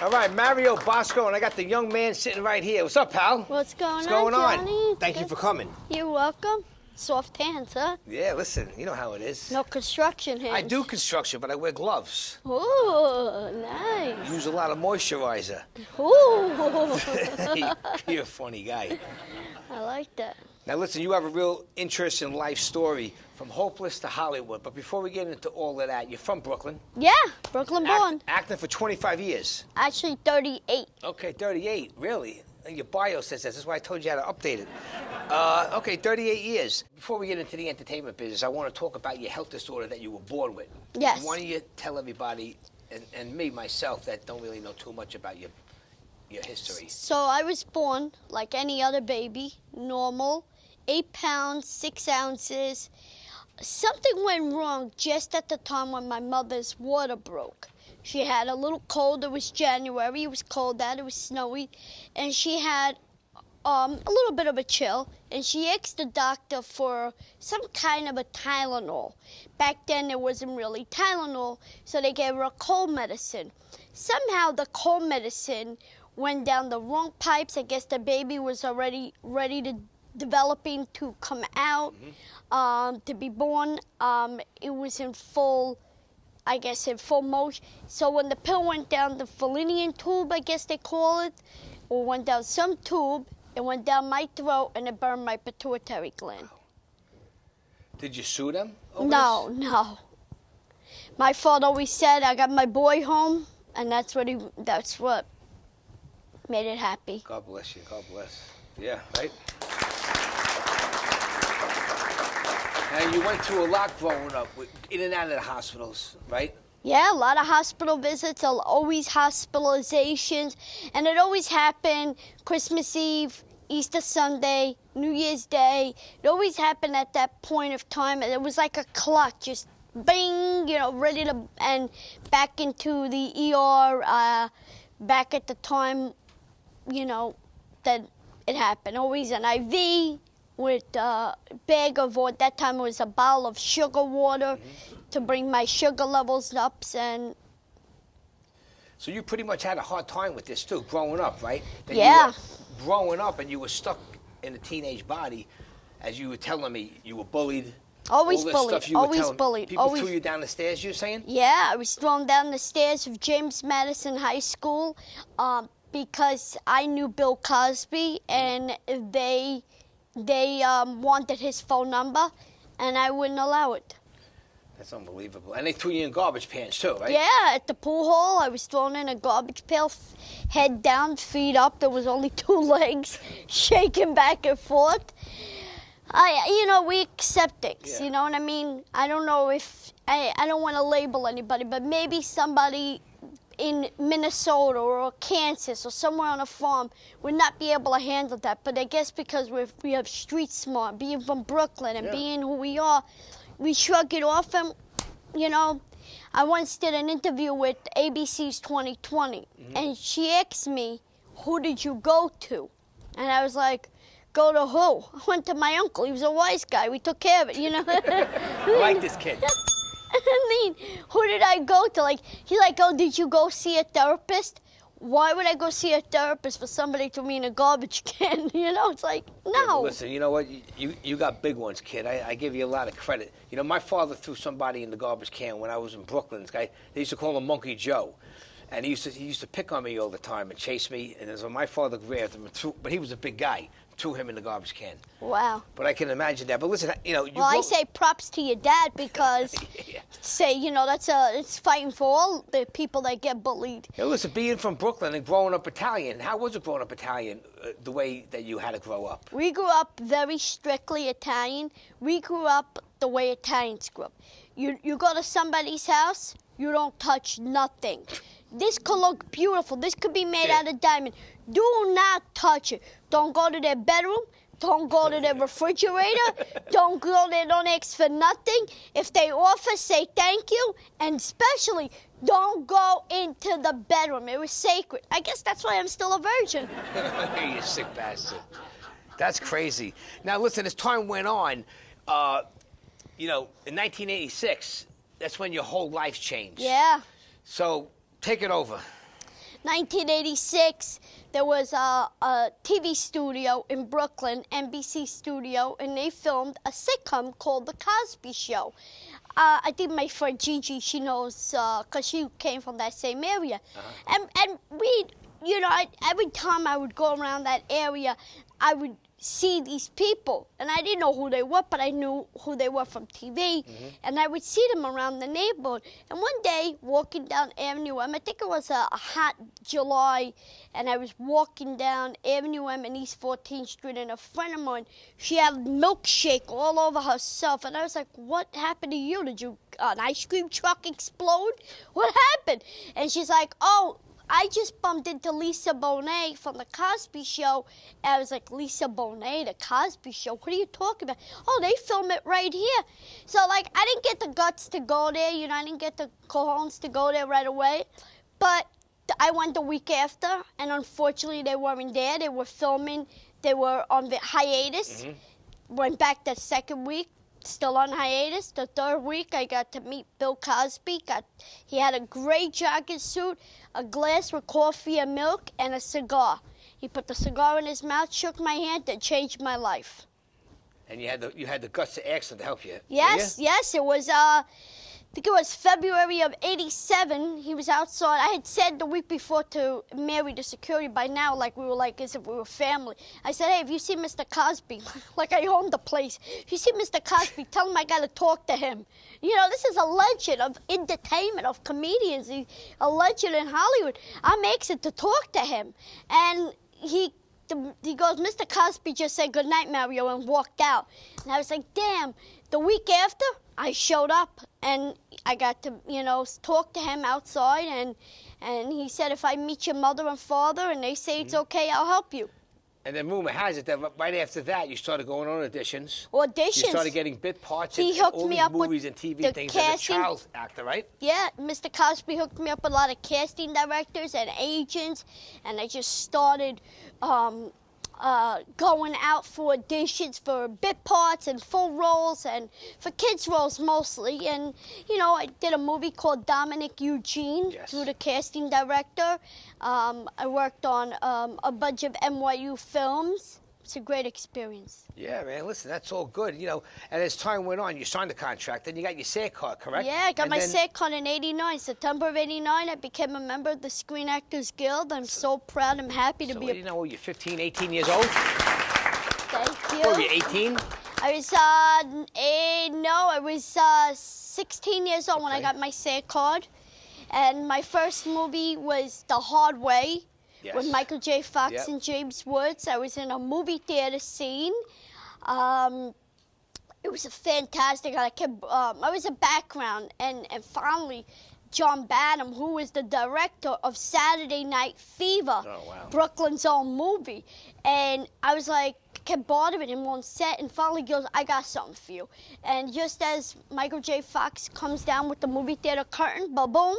All right, Mario Bosco, and I got the young man sitting right here. What's up, pal? What's going on, Johnny? Thank you for coming. You're welcome. Soft hands, huh? Yeah, listen, you know how it is. No construction hands. I do construction, but I wear gloves. Ooh, nice. Use a lot of moisturizer. Ooh. You're a funny guy. I like that. Now, listen, you have a real interest in life story from hopeless to Hollywood. But before we get into all of that, you're from Brooklyn. Yeah, Brooklyn born. Acting for 25 years. Actually, 38. Okay, 38, really? Your bio says that. That's why I told you how to update it. Okay, 38 years. Before we get into the entertainment business, I want to talk about your health disorder that you were born with. Yes. Why don't you tell everybody, and me, myself, that don't really know too much about your history? So I was born like any other baby, normal, 8 pounds, 6 ounces. Something went wrong just at the time when my mother's water broke. She had a little cold. It was January. It was cold out. It was snowy. And she had a little bit of a chill. And she asked the doctor for some kind of a Tylenol. Back then, there wasn't really Tylenol, so they gave her a cold medicine. Somehow, the cold medicine went down the wrong pipes. I guess the baby was already ready to developing to come out, to be born. It was in full, I guess, in full motion. So when the pill went down the Fallopian tube, I guess they call it, or went down some tube, it went down my throat and it burned my pituitary gland. Did you sue them over No, this? no. My father always said, I got my boy home, and that's what made it happy. God bless you. God bless. Yeah, right? And you went through a lot growing up, in and out of the hospitals, right? Yeah, a lot of hospital visits, always hospitalizations, and it always happened Christmas Eve, Easter Sunday, New Year's Day. It always happened at that point of time, and it was like a clock, just bing, ready to, and back into the ER, back at the time, that it happened. Always an IV with a bag of, or at that time it was a bottle of sugar water to bring my sugar levels up. And so you pretty much had a hard time with this too, growing up, right? That yeah. You were growing up and you were stuck in a teenage body. As you were telling me, you were bullied. Always bullied, always bullied. People threw you down the stairs, you're saying? Yeah, I was thrown down the stairs of James Madison High School because I knew Bill Cosby, and they wanted his phone number, and I wouldn't allow it. That's unbelievable. And they threw you in garbage cans too, right? Yeah, at the pool hall, I was thrown in a garbage pail, head down, feet up. There was only 2 legs, shaking back and forth. We accept things, you know what I mean? I don't know if, I don't want to label anybody, but maybe somebody in Minnesota or Kansas or somewhere on a farm would not be able to handle that. But I guess because we have street smart, being from Brooklyn and being who we are, we shrug it off. And, I once did an interview with ABC's 2020, and she asked me, who did you go to? And I was like, go to who? I went to my uncle. He was a wise guy. We took care of it, I like this kid. I mean, who did I go to? Oh, did you go see a therapist? Why would I go see a therapist for somebody to me in a garbage can? It's like, no. Yeah, listen, you know what? You got big ones, kid. I give you a lot of credit. My father threw somebody in the garbage can when I was in Brooklyn. This guy, they used to call him Monkey Joe. And he used to pick on me all the time and chase me. And so my father grabbed him, but he was a big guy. Threw him in the garbage can. Wow. But I can imagine that. But listen, I say props to your dad because it's fighting for all the people that get bullied. Listen, being from Brooklyn and growing up Italian, how was it growing up Italian, the way that you had to grow up? We grew up very strictly Italian. We grew up the way Italians grew up. You go to somebody's house, you don't touch nothing. This could look beautiful. This could be made out of diamond. Do not touch it. Don't go to their bedroom. Don't go to their refrigerator. Don't go there. Don't ask for nothing. If they offer, say thank you. And especially, don't go into the bedroom. It was sacred. I guess that's why I'm still a virgin. You sick bastard. That's crazy. Now, listen, as time went on, in 1986, that's when your whole life changed. Yeah. So, take it over. 1986, there was a TV studio in Brooklyn, NBC studio, and they filmed a sitcom called The Cosby Show. I think my friend Gigi, she knows, because she came from that same area. And we, every time I would go around that area, I would see these people, and I didn't know who they were, but I knew who they were from TV, and I would see them around the neighborhood. And one day, walking down Avenue M, I think it was a hot July, and I was walking down Avenue M in East 14th Street, and a friend of mine, she had a milkshake all over herself, and I was like, what happened to you? Did an ice cream truck explode? What happened? And she's like, oh, I just bumped into Lisa Bonet from The Cosby Show. And I was like, Lisa Bonet, The Cosby Show? What are you talking about? Oh, they film it right here. So, I didn't get the guts to go there. I didn't get the cojones to go there right away. But I went the week after, and unfortunately, they weren't there. They were filming. They were on the hiatus. Went back the second week. Still on hiatus. The third week, I got to meet Bill Cosby. He had a gray jogging suit, a glass with coffee and milk, and a cigar. He put the cigar in his mouth, shook my hand, and changed my life. And you had the guts to ask him to help you. Yes. It was I think it was February of '87. He was outside. I had said the week before to Mary, the security, by now, we were as if we were family. I said, hey, if you see Mr. Cosby, like I owned the place, if you see Mr. Cosby, tell him I got to talk to him. This is a legend of entertainment, of comedians. He's a legend in Hollywood. I'm anxious to talk to him. And he goes, Mr. Cosby just said good night, Mario, and walked out. And I was like, damn. The week after, I showed up, and I got to, talk to him outside, and he said, if I meet your mother and father and they say it's okay, I'll help you. And then rumor has it that right after that, you started going on auditions. Auditions. You started getting bit parts in all these movies and TV things as a child actor, right? Yeah, Mr. Cosby hooked me up with a lot of casting directors and agents, and I just started going out for auditions for bit parts and full roles and for kids roles mostly. And, I did a movie called Dominic Eugene through the casting director. I worked on a bunch of NYU films. It's a great experience. Yeah, man, listen, that's all good. And as time went on, you signed the contract, then you got your SAG card, correct? Yeah, I got my SAG card in '89. September of '89, I became a member of the Screen Actors Guild. I'm so proud. I'm happy to be you're 15, 18 years old? Thank you. What were you, 18? I was 16 years old when I got my SAG card. And my first movie was The Hard Way. Yes. With Michael J. Fox and James Woods. I was in a movie theater scene. It was a fantastic. I was a background, and finally, John Badham, who was the director of Saturday Night Fever, Brooklyn's own movie, and I was kept bothering him on set, and finally goes, I got something for you. And just as Michael J. Fox comes down with the movie theater curtain, ba-boom,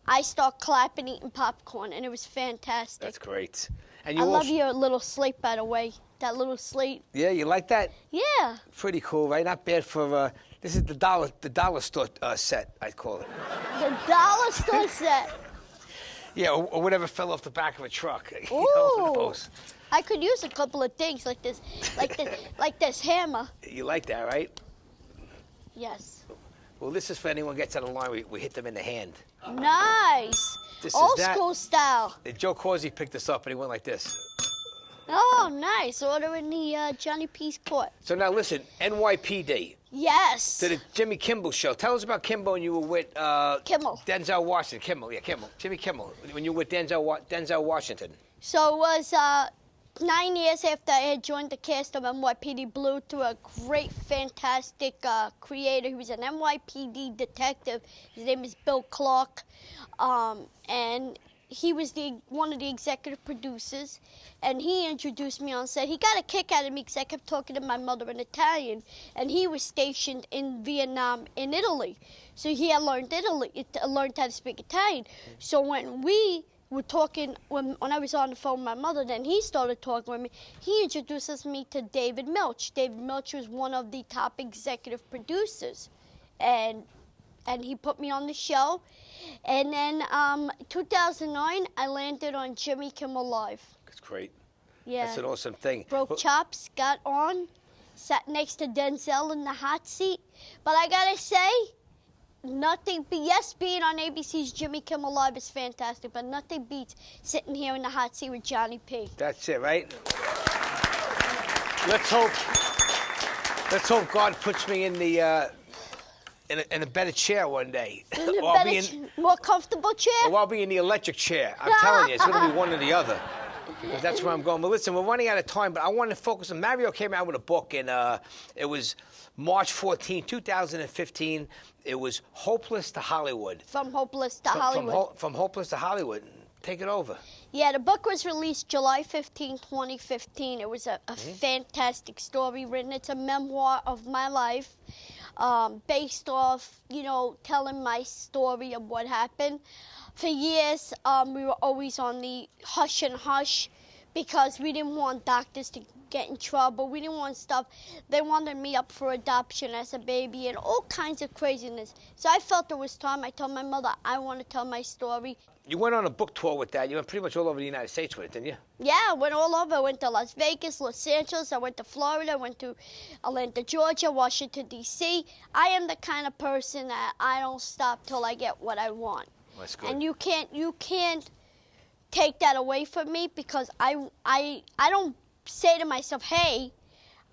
I start clapping, eating popcorn, and it was fantastic. That's great. And I love your little slate, by the way. That little slate. Yeah, you like that? Yeah. Pretty cool, right? Not bad for, this is the dollar store set, I'd call it. The dollar store set. Yeah, or whatever fell off the back of a truck. Ooh. I could use a couple of things like this hammer. You like that, right? Yes. Well, this is for anyone who gets on the line. We hit them in the hand. Nice. Old school style. Joe Cosby picked this up, and he went like this. Oh, nice. Order in the Johnny P's court. So now listen, NYPD. Yes. To the Jimmy Kimmel show. Tell us about Kimmel when you were with Kimmel. Denzel Washington. Kimmel. Jimmy Kimmel. When you were with Denzel Washington. So it was 9 years after I had joined the cast of NYPD Blue through a great, fantastic creator. He was an NYPD detective. His name is Bill Clark. And he was one of the executive producers, and he introduced me on set. He got a kick out of me because I kept talking to my mother in Italian, and he was stationed in Vietnam, in Italy. So he had learned learned how to speak Italian. So when we were talking, when I was on the phone with my mother, then he started talking with me. He introduces me to David Milch. David Milch was one of the top executive producers, and and he put me on the show. And then 2009, I landed on Jimmy Kimmel Live. That's great. Yeah. That's an awesome thing. Broke chops, got on, sat next to Denzel in the hot seat. But I gotta say, yes, being on ABC's Jimmy Kimmel Live is fantastic, but nothing beats sitting here in the hot seat with Johnny P. That's it, right? Let's hope God puts me in the in a better chair one day. More comfortable chair? Or I'll be in the electric chair. I'm telling you, it's going to be one or the other. Because that's where I'm going. But listen, we're running out of time, but I want to focus on Mario came out with a book, and it was March 14, 2015. It was Hopeless to Hollywood. From Hopeless to Hollywood. From Hopeless to Hollywood. Take it over. Yeah, the book was released July 15, 2015. It was a fantastic story written. It's a memoir of my life, based off, telling my story of what happened. For years, we were always on the hush and hush because we didn't want doctors to get in trouble. We didn't want stuff. They wanted me up for adoption as a baby and all kinds of craziness. So I felt it was time. I told my mother, I want to tell my story. You went on a book tour with that. You went pretty much all over the United States with it, didn't you? Yeah, I went all over. I went to Las Vegas, Los Angeles. I went to Florida. I went to Atlanta, Georgia, Washington, D.C. I am the kind of person that I don't stop till I get what I want. That's good. And you can't take that away from me because I don't say to myself, hey,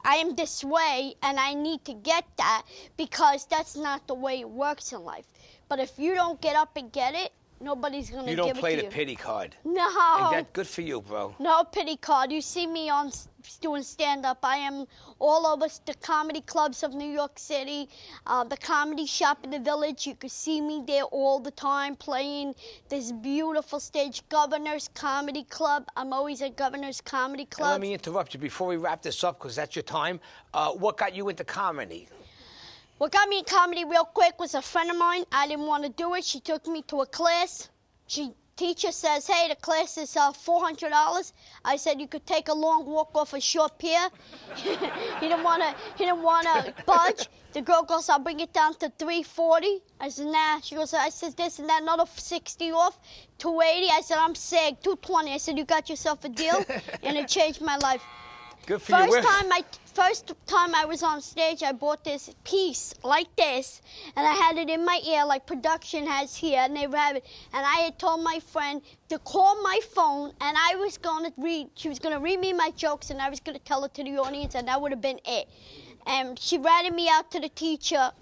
I am this way and I need to get that, because that's not the way it works in life. But if you don't get up and get it, nobody's going to give it to you. You don't play the pity card. No. And that's good for you, bro. No pity card. You see me on doing stand-up. I am all over the comedy clubs of New York City, the comedy shop in the Village. You can see me there all the time playing this beautiful stage, Governor's Comedy Club. I'm always at Governor's Comedy Club. And let me interrupt you before we wrap this up, because that's your time. What got you into comedy? What got me in comedy real quick was a friend of mine. I didn't want to do it. She took me to a class. Teacher says, hey, the class is $400. I said, you could take a long walk off a short pier. He didn't want to budge. The girl goes, I'll bring it down to $340. I said, nah. She goes, I said, this and that, another 60 off, $280. I said, I'm sick, $220. I said, you got yourself a deal, and it changed my life. Good for you. First time I was on stage, I bought this piece like this, and I had it in my ear like production has here, and they have it. And I had told my friend to call my phone, and I was going to she was going to read me my jokes, and I was going to tell it to the audience, and that would have been it. And she ratted me out to the teacher,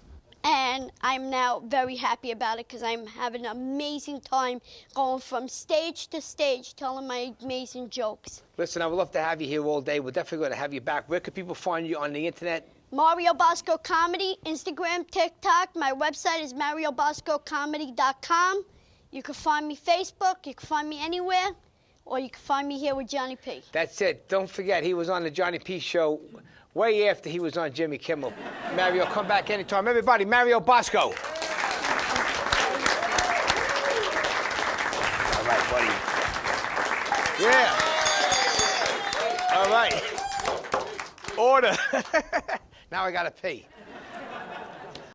and I'm now very happy about it because I'm having an amazing time going from stage to stage telling my amazing jokes. Listen, I would love to have you here all day. We're definitely going to have you back. Where can people find you on the internet? Mario Bosco Comedy, Instagram, TikTok. My website is marioboscocomedy.com. You can find me Facebook. You can find me anywhere. Or you can find me here with Johnny P. That's it. Don't forget, he was on the Johnny P show way after he was on Jimmy Kimmel. Mario, come back anytime. Everybody, Mario Bosco. All right, buddy. Yeah. All right. Order. Now I got to pee.